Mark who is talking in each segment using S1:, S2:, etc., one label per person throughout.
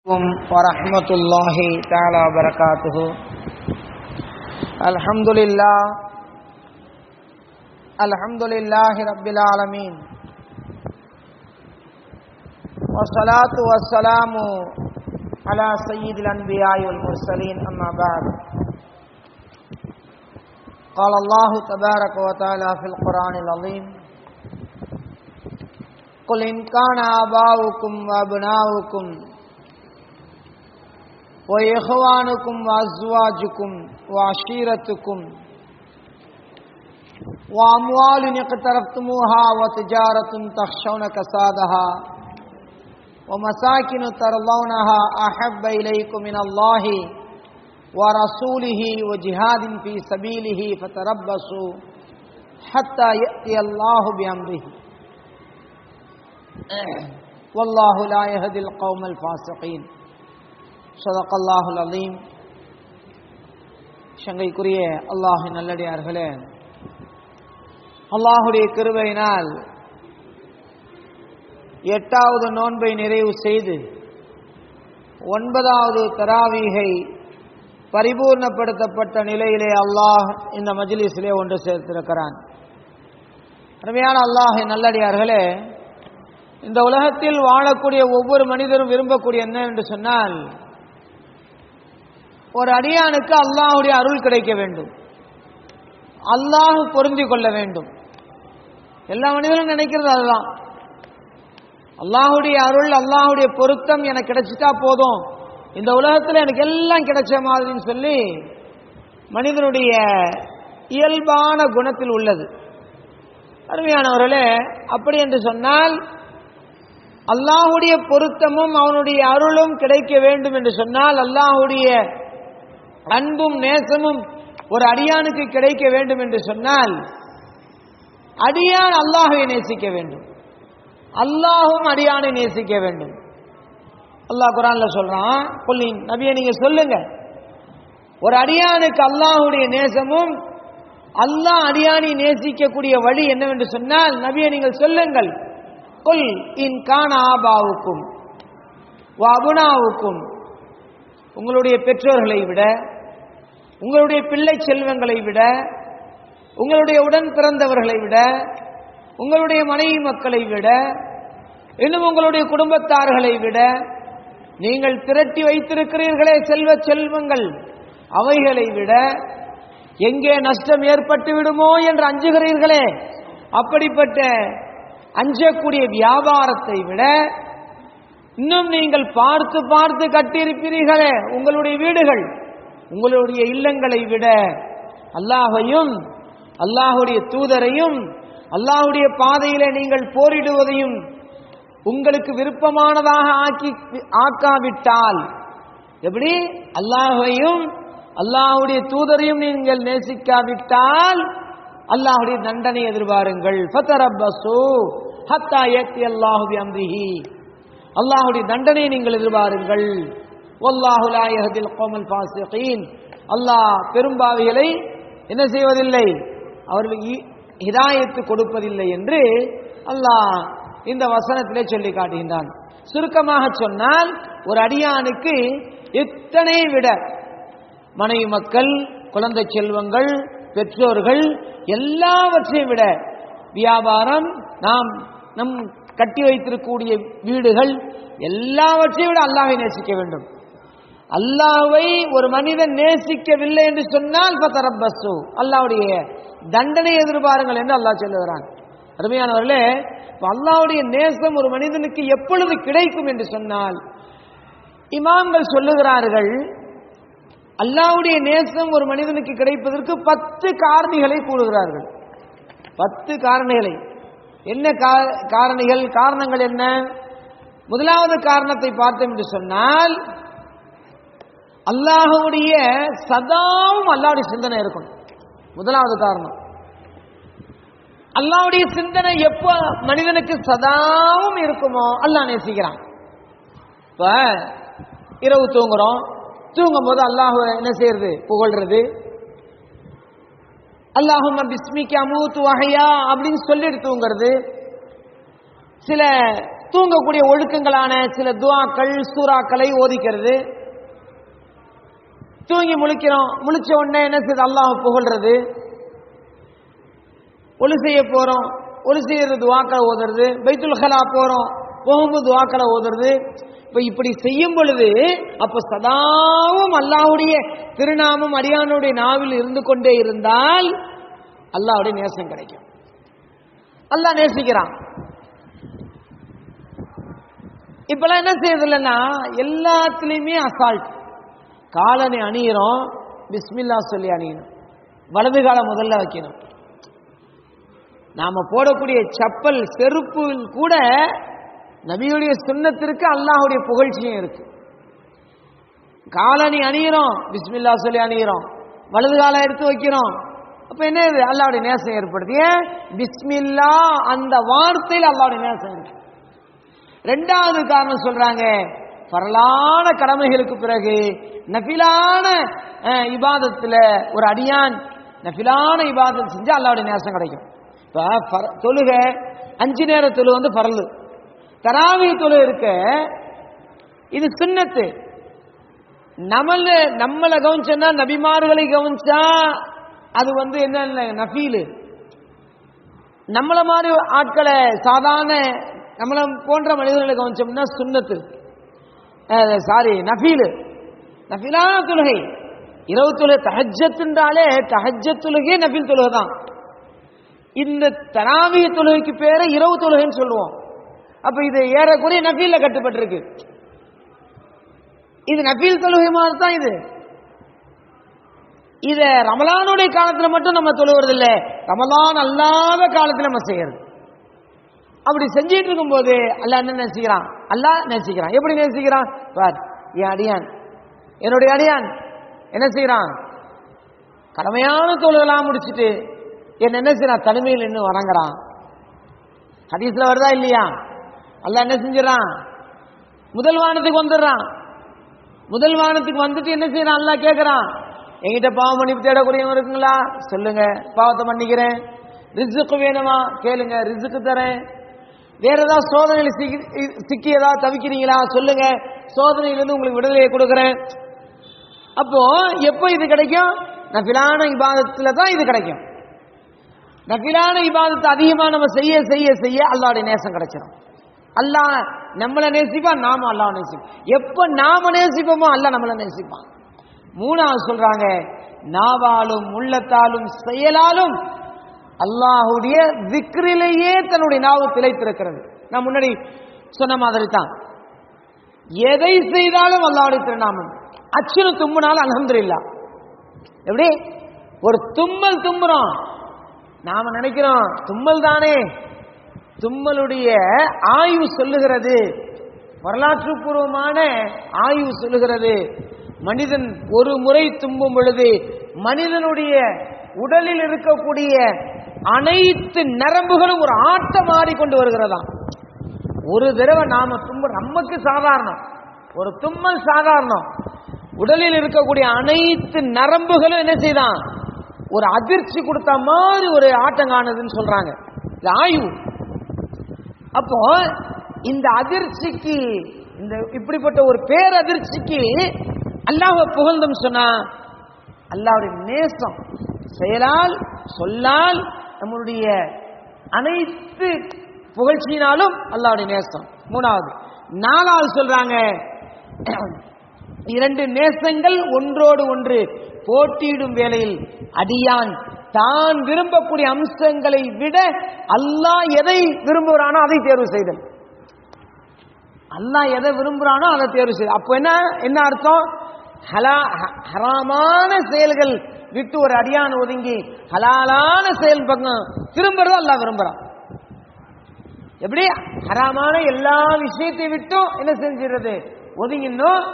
S1: ورحمة الله تعالى وبركاته. الحمد لله رب العالمين، والصلاة والسلام على سيد الأنبياء والمرسلين، أما بعد. قال الله تبارك وتعالى في القرآن العظيم: قل إن كان آباؤكم وأبناؤكم وإخوانكم وأزواجكم وعشيرتكم وأموال اقترفتموها وتجارة تخشون كسادها ومساكن ترضونها أحب إليكم من الله ورسوله وجهاد في سبيله فتربصوا حتى يأتي الله بأمره والله لا يهدي القوم الفاسقين. ஸதகல்லாஹுல் அலீம். சங்கைக்குரிய அல்லாஹ்வின் நல்லடியார்களே, அல்லாஹுடைய கிருபையினால் 8வது நோன்பை நிறைவு செய்து 9வது தராவீகை பரிபூர்ணப்படுத்தப்பட்ட நிலையிலே அல்லாஹ் இந்த மஜ்லிஸிலே ஒன்று சேர்த்திருக்கிறான். அருமையான அல்லாஹ்வின் நல்லடியார்களே, இந்த உலகத்தில் வாழக்கூடிய ஒவ்வொரு மனிதரும் விரும்பக்கூடிய என்ன என்று சொன்னால், ஒரு அடியானுக்கு அல்லாஹ்வுடைய அருள் கிடைக்க வேண்டும், அல்லாஹ் பொருந்தி கொள்ள வேண்டும். எல்லா மனிதர்களும் நினைக்கிறது அதுதான். அல்லாஹ்வுடைய அருள், அல்லாஹ்வுடைய பொருத்தம் எனக்கு கிடைச்சிட்டா போதும், இந்த உலகத்தில் எனக்கு எல்லாம் கிடைச்ச மாதிரின்னு சொல்லி மனிதனுடைய இயல்பான குணத்தில் உள்ளது. அருமையானவர்களே, அப்படி என்று சொன்னால் அல்லாஹ்வுடைய பொருத்தமும் அவனுடைய அருளும் கிடைக்க வேண்டும் என்று சொன்னால், அல்லாஹ்வுடைய அன்பும் நேசமும் ஒரு அடியானுக்கு கிடைக்க வேண்டும் என்று சொன்னால், அடியான் அல்லாஹ்வை நேசிக்க வேண்டும், அல்லாஹும் அடியானை நேசிக்க வேண்டும். அல்லாஹ் குர்ஆன்ல சொல்றான், குல்லின் நபியே நீங்க சொல்லுங்க, ஒரு அடியானுக்கு அல்லாஹ்வுடைய நேசமும் அல்லாஹ் அடியானை நேசிக்கக்கூடிய வழி என்னவென்று சொன்னால், நபியே நீங்கள் சொல்லுங்கள், குல் இன் கான ஆபாவுக்கும் வ அபுனாவுக்கும், உங்களுடைய பெற்றோர்களை விட, உங்களுடைய பிள்ளை செல்வங்களை விட, உங்களுடைய உடன் பிறந்தவர்களை விட, உங்களுடைய மனைவி மக்களை விட, இன்னும் உங்களுடைய குடும்பத்தார்களை விட, நீங்கள் திரட்டி வைத்திருக்கிறீர்களே செல்வ செல்வங்கள், அவைகளை விட, எங்கே நஷ்டம் ஏற்பட்டு விடுமோ என்று அஞ்சுகிறீர்களே, அப்படிப்பட்ட அஞ்சக்கூடிய வியாபாரத்தை விட, இன்னும் நீங்கள் பார்த்து பார்த்து கட்டியிருப்பீர்களே உங்களுடைய வீடுகள், உங்களுடைய இல்லங்களை விட, அல்லாஹையும் அல்லாஹுடைய தூதரையும் அல்லாஹுடைய பாதையிலே நீங்கள் போரிடுவதையும் உங்களுக்கு விருப்பமானதாக ஆக்காவிட்டால், எப்படி அல்லாஹையும் அல்லாஹுடைய தூதரையும் நீங்கள் நேசிக்காவிட்டால் அல்லாஹுடைய தண்டனை எதிர்பாருங்கள். ஃபதரப்பஸு ஹத்தா யத்தி அல்லாஹு பிஅம்ரிஹி, அல்லாஹுடைய தண்டனை நீங்கள் எதிர்பாருங்கள். வல்லாஹு லா யஹ்தில் கௌமல் ஃபாஸிகீன், அல்லாஹ் பெரும்பாவிகளை என்ன செய்வதில்லை, அவர்களுக்கு ஹிதாயத்து கொடுப்பதில்லை என்று அல்லாஹ் இந்த வசனத்திலே சொல்லி காட்டுகின்றான். சுருக்கமாக சொன்னால், ஒரு அடியானுக்கு இத்தனை விட மனைவி மக்கள், குழந்தை செல்வங்கள், பெற்றோர்கள் எல்லாவற்றையும் விட, வியாபாரம், நம் கட்டி வைத்திருக்கக்கூடிய வீடுகள் எல்லாவற்றையும் விட அல்லாஹ்வை நேசிக்க வேண்டும். அல்லாஹ்வை ஒரு மனிதன் நேசிக்கவில்லை என்று சொன்னால் ஃபதரப்பஸு, அல்லாஹ்வுடைய தண்டனை எதிர்பாருங்கள் என்று அல்லாஹ் சொல்லுகிறான். அருமையானவர்களே, அல்லாஹ்வுடைய நேசம் ஒரு மனிதனுக்கு எப்பொழுது கிடைக்கும் என்று சொன்னால், இமாம்கள் சொல்லுகிறார்கள், அல்லாஹ்வுடைய நேசம் ஒரு மனிதனுக்கு கிடைப்பதற்கு 10 காரணிகளை கூறுகிறார்கள். 10 காரணிகளை. என்ன காரணங்கள் என்ன? முதலாவது காரணத்தை பார்த்தோம் என்று சொன்னால், அல்லாஹ்வுடைய சதாவும் அல்லாஹ்வுடைய சிந்தனை இருக்கணும். முதலாவது காரணம், அல்லாஹ்வுடைய சிந்தனை எப்ப மனிதனுக்கு சதாவும் இருக்குமோ அல்லாஹ் நேசிக்கிறான். இப்ப இரவு தூங்குறோம், தூங்கும் போது அல்லாஹ் என்ன செய்யறது, புகழ்றது, அல்லாஹும்ம பிஸ்மிக அமூது வஹயா அப்படின்னு சொல்லிட்டு தூங்குறது. சில தூங்கக்கூடிய ஒழுக்கங்களான சில துஆக்கள் சூறாக்களை ஓதிக்கிறது. தூங்கி முழிக்கிறோம், முழிச்ச உடனே என்ன செய்யுது, அல்லாஹ் புகழ்றது. ஒளி செய்ய போறோம், ஒளி செய்யறது துஆக்களை ஓதுறது. பைத்துல் ஹலா போறோம், போகும்போது துஆக்களை ஓதுறது. இப்ப இப்படி செய்யும் பொழுது அப்ப சதாவும் அல்லாஹ்வுடைய திருநாமம் அடியானுடைய நாவில் இருந்து கொண்டே இருந்தால் அல்லாஹ்வுடைய நேசம் கிடைக்கும். அல்லாஹ் நேசிக்கிறான். இப்பெல்லாம் என்ன செய்யறது இல்லைன்னா எல்லாத்துலயுமே அசால்ட். காலனை அணியிறோம், பிஸ்மில்லா சொல்லி அணியணும். வலது கால முதல்ல வைக்கணும். நாம போடக்கூடிய செப்பல் செருப்பு கூட நபியுடைய சுன்னத்திற்கு அல்லாஹ்வுடைய புகழ்ச்சியும் இருக்கு. காலணி அணியிறோம், பிஸ்மில்லா சொல்லி அணியிறோம், வலது கால எடுத்து வைக்கிறோம். அப்ப என்ன இது, அல்லாஹ்வுடைய நேசம் ஏற்படுது. ஏன் பிஸ்மில்லா அந்த வார்த்தையில் அல்லாஹ்வுடைய நேசம் இருக்கு. ரெண்டாவது காரணம் சொல்றாங்க, பரலான கடமைகளுக்கு பிறகு நஃபிலான இபாதத்துல ஒரு அடியான் நஃபிலான இபாதத் செஞ்சு அல்லாஹ்வுடைய நேசம் கிடைக்கும். இப்ப தொழுக 5 நேர தொழுகை வந்து பரலு, தராவீஹ் தொழுகை இருக்க இது சுன்னத்து. நம்மளை கவனிச்சா, நபிமார்களை கவனிச்சா அது வந்து என்ன நஃபீலு. நம்மள மாதிரி ஆட்களை, சாதாரண நம்மள போன்ற மனிதர்களை கவனிச்சோம்னா சுன்னத்து, நஃபீலு, நஃபிலான தொழுகை. இரவு தொழுகை தஹஜ்ஜத்ன்றாலே தஹஜ்ஜத் தொழுகை நஃபில் தொழுகை தான். இந்த தராவீஹ் தொழுகைக்கு பேரு இரவு தொழுகைன்னு சொல்லுவோம். அப்ப இது ஏறக்குறைய நஃபீல்ல கட்டுப்பட்டிருக்கு. இது நஃபீல் தொழுகை மாதிரி தான். இத ரமலானுடைய காலத்துல மட்டும் நம்ம தொழுவது இல்லை, ரமலான் அல்லாத காலத்துல நம்ம செய்யறது. அப்படி செஞ்சிட்டு இருக்கும் போது அல்லாஹ் என்ன நேசிக்கிறான், அல்லாஹ் நேசிக்கிறான். எப்படி நேசிக்கிறான் பார், என் அடியான், என்னுடைய அடியான் என்ன செய்யறான், கடமையான தொழுகெல்லாம் முடிச்சுட்டு என்ன செய்யறான், தனிமையில் நின்று வணங்குறான். ஹதீஸ்ல வருதா இல்லையா, அல்லாஹ் என்ன செஞ்சிடறான், முதல் வானத்துக்கு வந்துடுறான். முதல் வானத்துக்கு வந்துட்டு என்ன செய்யறான், அல்லாஹ் கேட்கிறான், என்கிட்ட பாவம் மன்னிப்பு தேடக்கூடியவங்க இருக்குங்களா, சொல்லுங்க, பாவத்தை மன்னிக்கிறேன். ரிஸ்க் வேணுமா கேளுங்க, ரிஸ்க் தரேன். வேற ஏதாவது சோதனையில சிக்கி ஏதாவது தவிக்கிறீங்களா சொல்லுங்க, சோதனையிலிருந்து உங்களுக்கு விடுதலையை கொடுக்கிறேன். அப்போ எப்போ இது கிடைக்கும், நஃபிலான இபாதத்துல தான் இது கிடைக்கும். நஃபிலான இபாதத்தை அதிகமா நம்ம செய்ய செய்ய செய்ய அல்லாஹ்வுடைய நேசம் கிடைச்சிடும். அல்லாஹ் நம்மளை நேசிப்பான், நாம அல்லாஹ் நேசிப்போம். எப்ப நாம நேசிப்போமோ அல்லாஹ் நம்மளை நேசிப்பான். மூணாவது சொல்றாங்க, நாவாலும் உள்ளத்தாலும் செயலாலும் அல்லாஹ்வுடைய திக்ரிலேயே தன்னுடைய நாவு திளைத்திருக்கிறது. நான் முன்னாடி சொன்ன மாதிரி தான், எதை செய்தாலும் அல்லாஹ்வுடைய திருநாமம். அச்சுறு தும்முனாலும் அல்ஹம்துலில்லாஹ். எப்படி ஒரு தும்மல் தும்முறோம், நாம நினைக்கிறோம் தும்மல் தானே, தும்மலுடைய ஆய்வு சொல்லுகிறது, வரலாற்று பூர்வமான ஆய்வு சொல்லுகிறது, மனிதன் ஒரு முறை தும்பும் பொழுது மனிதனுடைய உடலில் இருக்கக்கூடிய அனைத்து நரம்புகளும் ஒரு ஆட்டம் ஆடிக்கொண்டு வருகிறதாம். ஒரு தடவை நாம தும்ப, நமக்கு சாதாரணம், ஒரு தும்மல் சாதாரணம், உடலில் இருக்கக்கூடிய அனைத்து நரம்புகளும் என்ன செய்தான், ஒரு அதிர்ச்சி கொடுத்த மாதிரி ஒரு ஆட்டம் காணுதுன்னு சொல்றாங்க, இது ஆய்வு. அப்போ இந்த அதிர்ச்சிக்கு, இந்த இப்படிப்பட்ட ஒரு பேரதிர்ச்சிக்கு அல்லாஹ்வை புகழ்ந்தும் சொன்னா அல்லாஹ்வுடைய நேசம் செயலால் சொல்லால் நம்முடைய அனைத்து புகழ்ச்சியினாலும் அல்லாஹ்வுடைய நேசம். மூணாவது. நாலாவது சொல்றாங்க, இரண்டு நேசங்கள் ஒன்றோடு ஒன்று போட்டியிடும் வேளையில் அடியான் தான் விரும்பக்கூடிய அம்சங்களை விட அல்லாஹ் எதை விரும்புகிறானோ அதை தேர்வு செய்தல். அல்லாஹ் எதை விரும்புகிறானோ அதை தேர்வு செய்தல். அப்போ என்ன அர்த்தம், ஹராமான செயல்கள் விட்டு ஒரு அடியான் ஒதுங்கி ஹலாலான செயல் பக்கம் திரும்புறது அல்லாஹ் விரும்புறான். எப்படி ஹராமான எல்லா விஷயத்தை விட்டும் என்ன செஞ்சிருது, ஒதுங்கினோம்.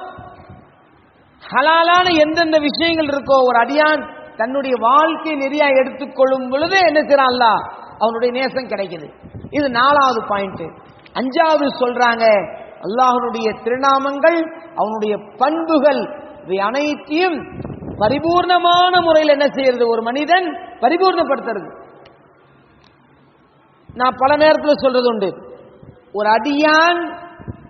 S1: ஹலாலான எந்தெந்த விஷயங்கள் இருக்கோ ஒரு அடியான் தன்னுடைய வாழ்க்கை நெறியா எடுத்துக்கொள்ளும் பொழுது என்ன செய்யறான், அல்லாஹ் அவனுடைய நேசம் கிடைக்குது. இது நாலாவது பாயிண்ட். அஞ்சாவது சொல்றாங்க, அல்லாஹ்வுடைய திருநாமங்கள், அவனுடைய பண்புகள், இவை அனைத்தையும் பரிபூர்ணமான முறையில் என்ன செய்யறது, ஒரு மனிதன் பரிபூர்ணப்படுத்துறது. நான் பல நேரத்தில் சொல்றது உண்டு, ஒரு அடியான்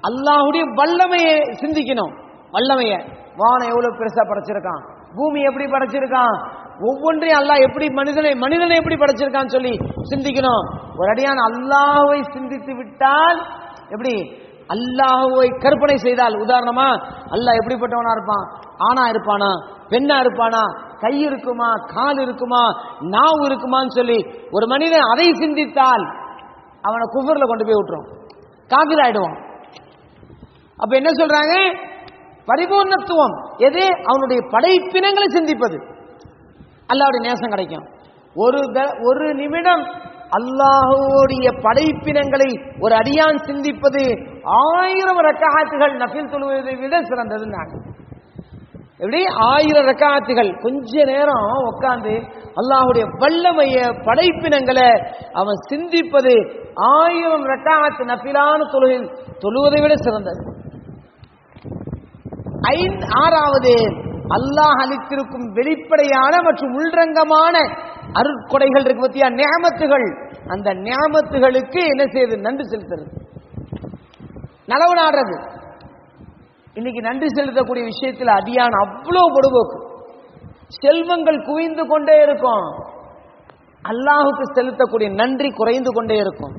S1: அல்லாஹ்வுடைய வல்லமையை சிந்திக்கணும். வல்லமைய வானம் எவ்வளவு பெருசா படைச்சிருக்கான், பூமி எப்படி படைச்சிருக்கான், ஒவ்வொன்றையும் அல்லாஹ் எப்படி மனிதனை எப்படி படைச்சிருக்கான்னு சொல்லி சிந்திக்கணும். ஒரு அடியான் அல்லாஹ்வை சிந்தித்து விட்டால், எப்படி அல்லாஹ்வை கற்பனை செய்தால், உதாரணமா அல்லாஹ் எப்படிப்பட்டவனா இருப்பான், ஆணா இருப்பானா பெண்ணா இருப்பானா, கை இருக்குமா கால் இருக்குமா நாவு இருக்குமான்னு சொல்லி ஒரு மனிதன் அதை சிந்தித்தால் அவனை குஃபர்ல கொண்டு போய் விட்டுரும், காபிர் ஆயிடுவான். அப்ப என்ன சொல்றாங்க, பரிபூர்ணத்துவம் எது, அவனுடைய படைப்பினங்களை சிந்திப்பது, அல்லாஹ்வுடைய நேசம் கிடைக்கும். ஒரு நிமிடம் அல்லாஹ்வுடைய படைப்பினங்களை ஒரு அடியான் சிந்திப்பது 1000 ரக்காத்துகள் நஃபில் தொழுவதை விட சிறந்தது. எப்படி 1000 ரக்காத்துகள் கொஞ்ச நேரம் உட்கார்ந்து அல்லாஹ்வுடைய வல்லமைய படைப்பினங்களை அவன் சிந்திப்பது 1000 ரக்காத் நஃபிலான தொழுவதை விட சிறந்தது. ஆறாவது, அல்லாஹ் அளித்திருக்கும் வெளிப்படையான மற்றும் உள்ரங்கமான அருட்கொடைகள் இருக்கு பத்தியா, நியமத்துகள். அந்த நியமத்துகளுக்கு என்ன செய்யுது, நன்றி செலுத்துறது, நலவு நாடுறது. இன்னைக்கு நன்றி செலுத்தக்கூடிய விஷயத்தில் அடியான் அவ்வளவு பொடுபோக்கு. செல்வங்கள் குவிந்து கொண்டே இருக்கும், அல்லாஹுக்கு செலுத்தக்கூடிய நன்றி குறைந்து கொண்டே இருக்கும்.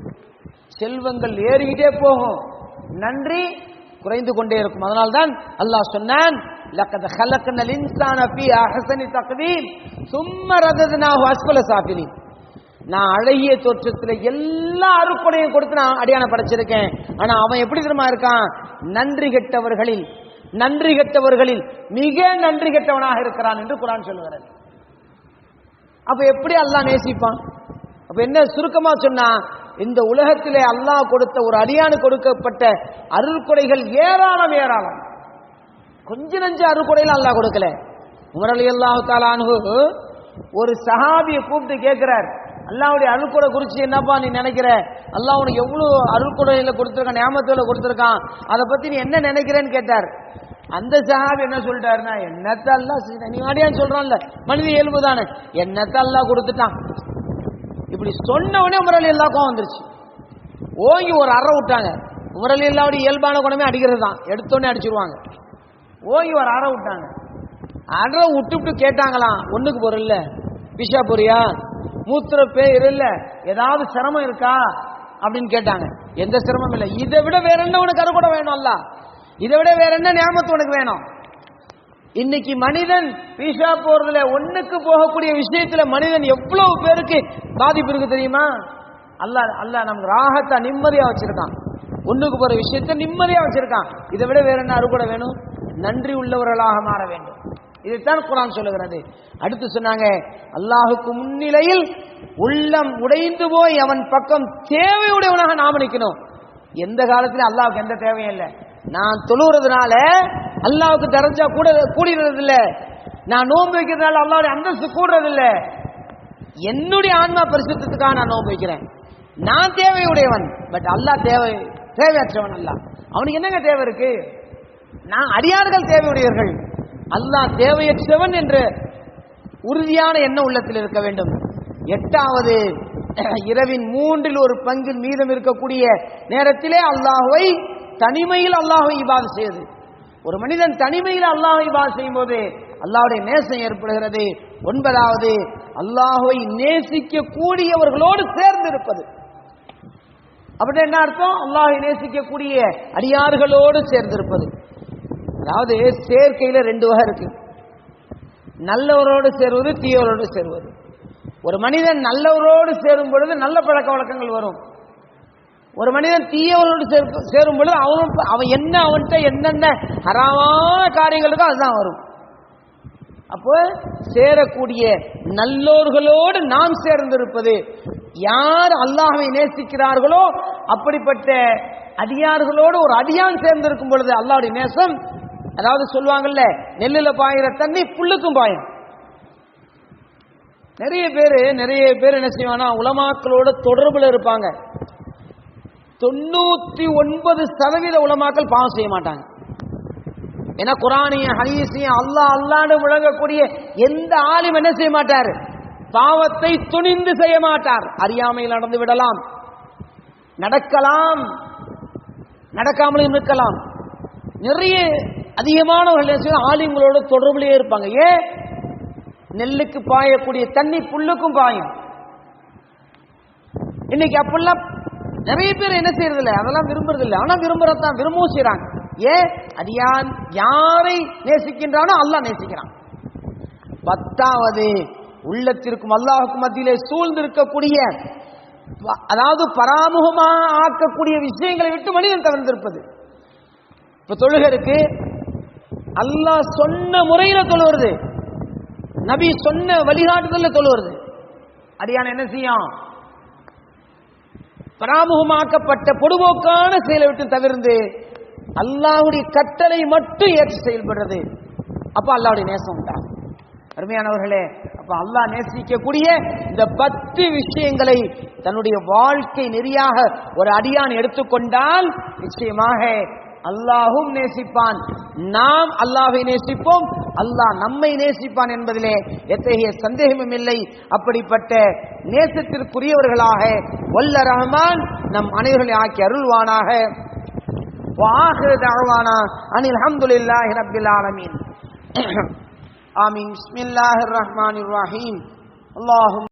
S1: செல்வங்கள் ஏறிக்கிட்டே போகும், நன்றி குறைந்து கொண்டே இருக்கும். அதனால்தான் அல்லாஹ் சொன்னான், லக்கத் ஹலக்னல் இன்சான ஃபீ அஹ்ஸனி தக்வீம் சும்ம ரதத்னாஹு அஸ்ஃபல சாஃபிலின். நான் அழகிய தோற்றத்தில் எல்லா அருட்கொடையும் கொடுத்து நான் அடியான படைச்சிருக்கேன். ஆனா அவன் எப்படி தெரியுமா இருக்கான், நன்றி கெட்டவர்களில் மிக நன்றி கெட்டவனாக இருக்கிறான் என்று குர்ஆன் சொல்லுகிறது. அப்ப எப்படி அல்லாஹ் நேசிப்பான்? அப்ப என்ன சுருக்கமா சொன்னா, இந்த உலகத்திலே அல்லாஹ் கொடுத்த ஒரு அடியானு கொடுக்கப்பட்ட அருள்கொடைகள் ஏராளம் ஏராளம். கொஞ்ச நஞ்ச அருள்கொடையில அல்லாஹ் கொடுக்கல. உமர் ரலியல்லாஹு தஆலா அன்ஹு ஒரு சஹாபியை கூப்பிட்டு கேட்கிறார், அல்லாஹ்வுடைய அருள்கொடை குறிச்சு என்னப்பா நீ நினைக்கிற, அல்லாஹ் உனக்கு எவ்வளவு அருள்கொடையில கொடுத்திருக்கான், நியாமத்துல கொடுத்திருக்கான், அதை பத்தி நீ என்ன நினைக்கிறேன்னு கேட்டார். அந்த சஹாபி என்ன சொல்லிட்டாருன்னா, என்னத்த அல்லாஹ் நீ அடியான்னு சொல்றான்ல, மனித இயல்பு தானே, என்னத்த அல்லாஹ் கொடுத்துட்டான். இப்படி சொன்ன உடனே உமர் ரலியல்லாஹு கோவம் வந்துருச்சு, ஓங்கி ஒரு அறை விட்டாங்க. உமர் ரலியல்லாஹுடைய இயல்பான குணமே அடிக்கிறது தான், எடுத்தோடனே அடிச்சிருவாங்க. ஓங்கி ஒரு அறை விட்டாங்க. அறை விட்டு கேட்டாங்களாம், ஒண்ணுக்கு போறோம் இல்ல, விஷா போறியா, மூத்திர பேர் இல்ல, ஏதாவது சிரமம் இருக்கா அப்படின்னு கேட்டாங்க. எந்த சிரமம் இல்லை, இதை விட வேற என்ன உனக்கு அருள்கொடை வேணும், அல்ல இதை விட வேற என்ன நியாமத்து உனக்கு வேணும். இன்னைக்கு மனிதன் பீஷா போறதுல ஒண்ணுக்கு போகக்கூடிய விஷயத்துல மனிதன் எவ்வளவு பேருக்கு பாதிப்பு இருக்கு தெரியுமா? அல்லாஹ் நமக்கு ராகத்தா நிம்மதியா வச்சிருக்கான், ஒண்ணுக்கு போற விஷயத்த நிம்மதியா வச்சிருக்கான். இதை விட வேற என்ன அருள்கொடை வேணும்? நன்றி உள்ளவர்களாக மாற வேண்டும். இதைத்தான் குர்ஆன் சொல்லுகிறது. அடுத்து சொன்னாங்க, அல்லாஹுக்கு முன்னிலையில் உள்ளம் உடைந்து போய் அவன் பக்கம் தேவையுடையவனாக நாம நிற்கணும். எந்த காலத்திலும் அல்லாஹுக்கு எந்த தேவையும் இல்லை. நான் தொழுறதுனால அல்லாஹுக்கு தரஜா கூடுறது இல்ல, நான் நோன்பு வைக்கிறதுனால அல்லாஹ்வுடைய அந்தஸ்து கூடுறது இல்ல. என்னுடைய ஆன்மா பரிசுத்தத்துக்காக நான் நோன்பு வைக்கிறேன். நான் தேவையுடையவன், பட் அல்லாஹ் தேவையற்றவன். அல்லாஹ் அவனுக்கு என்னங்க தேவை இருக்கு? நான் அடியார்கள் தேவையுடையவர்கள், அல்லாஹ் தேவையற்றவன் என்ற உறுதியான எண்ணம் உள்ளத்தில் இருக்க வேண்டும். எட்டாவது, இரவின் 1/3 மீதம் இருக்கக்கூடிய நேரத்திலே அல்லாஹ்வை தனிமையில் அல்லாஹ்வை இபாதத் செய்வது. ஒரு மனிதன் தனிமையில் அல்லாஹ்வை இபாதத் செய்யும் போது அல்லாஹ்வுடைய நேசம் ஏற்படுகிறது. 9வது, அல்லாஹ்வை நேசிக்க கூடியவர்களோடு சேர்ந்து இருப்பது. அப்படி என்ன அர்த்தம்? அல்லாஹ்வை நேசிக்கக்கூடிய அடியார்களோடு சேர்ந்திருப்பது. அதாவது சேர்க்கையில 2 வகை இருக்கு, நல்லவரோடு சேர்வது, தீயவரோடு சேர்வது. ஒரு மனிதன் நல்லவரோடு சேரும் பொழுது நல்ல பழக்க வழக்கங்கள் வரும். ஒரு மனிதன் தீயவரோடு சேரும் பொழுது அவன் அவன்கிட்ட என்னென்ன ஹராமான காரியங்கள் இருக்கோ அதுதான் வரும். அப்போ சேரக்கூடிய நல்லோர்களோடு நாம் சேர்ந்திருப்பது. யார் அல்லாஹ்வை நேசிக்கிறார்களோ அப்படிப்பட்ட அடியார்களோடு ஒரு அடியான் சேர்ந்திருக்கும் பொழுது அல்லாஹ்வுடைய நேசம், அதாவது சொல்லுவாங்கல்ல, நெல்லுல பாயிற தண்ணி புல்லுக்கும் பாயும். நிறைய பேர் என்ன செய்வானா, உலமாக்களோட தொடர்புல இருப்பாங்க. 99% உலமாக்கள் பாவம் செய்ய மாட்டாங்க. ஏன்னா குர்ஆனிய ஹதீஸையும் அல்லாஹ்னு விளங்கக்கூடிய எந்த ஆலிம் என்ன செய்ய மாட்டார், பாவத்தை துணிந்து செய்ய மாட்டார். அறியாமையில் நடந்து விடலாம், நடக்கலாம், நடக்காமலும் இருக்கலாம். நிறைய அதிகமானவர்கள் ஆலிம்களோட தொடர்புலேயே இருப்பாங்க. ஏன்? நெல்லுக்கு பாயக்கூடிய தண்ணி புல்லுக்கும் பாயும். இன்னைக்கு அப்பெல்லாம் நிறைய பேர் என்ன செய்யறதில்லை, அதெல்லாம் விரும்புறது இல்லை. ஆனா விரும்புறதான், விரும்பவும் செய்யறாங்க. ஏன்? அது யாரை நேசிக்கின்றானோ அல்லாஹ் நேசிக்கிறான். 10வது உள்ளத்திற்கும் அல்லாஹுக்கும் மத்தியிலே சூழ்ந்திருக்கக்கூடிய, அதாவது பராமுகமாக ஆக்கக்கூடிய விஷயங்களை விட்டு மனிதன் தவிர்த்திருப்பது. இப்ப தொழுகருக்கு அல்லாஹ் சொன்ன முறையில தொழுவது, நபி சொன்ன வழிகாட்டுதல்ல தொழுவது. அடியான என்ன செய்யும்? பராமுகமாக்கப்பட்ட பொதுபோக்கான செயலை விட்டு தவிர்த்து அல்லாஹ்வுடைய கட்டளை மட்டும் ஏற்று செயல்படுறது. அப்ப அல்லாஹ்வுடைய நேசம் உண்டாகும். அருமையானவர்களே, அப்ப அல்லாஹ் நேசிக்கக்கூடிய இந்த 10 விஷயங்களை தன்னுடைய வாழ்க்கை நெறியாக ஒரு அடியான் எடுத்துக்கொண்டால் நிச்சயமாக அல்லாஹும் நேசிப்பான், நாம் அல்லாஹ்வை நேசிப்போம், அல்லாஹ் நம்மை நேசிப்பான் என்பதிலே எத்தகைய சந்தேகமும் இல்லை. அப்படிப்பட்ட நேசத்திற்குரியவர்களாக வல்ல ரஹ்மான் நம் அனைவர்களை ஆக்கி அருள்வானாக. وآخر دعوانا أن الحمد لله رب العالمين. آمين. بسم الله الرحمن الرحيم. اللهم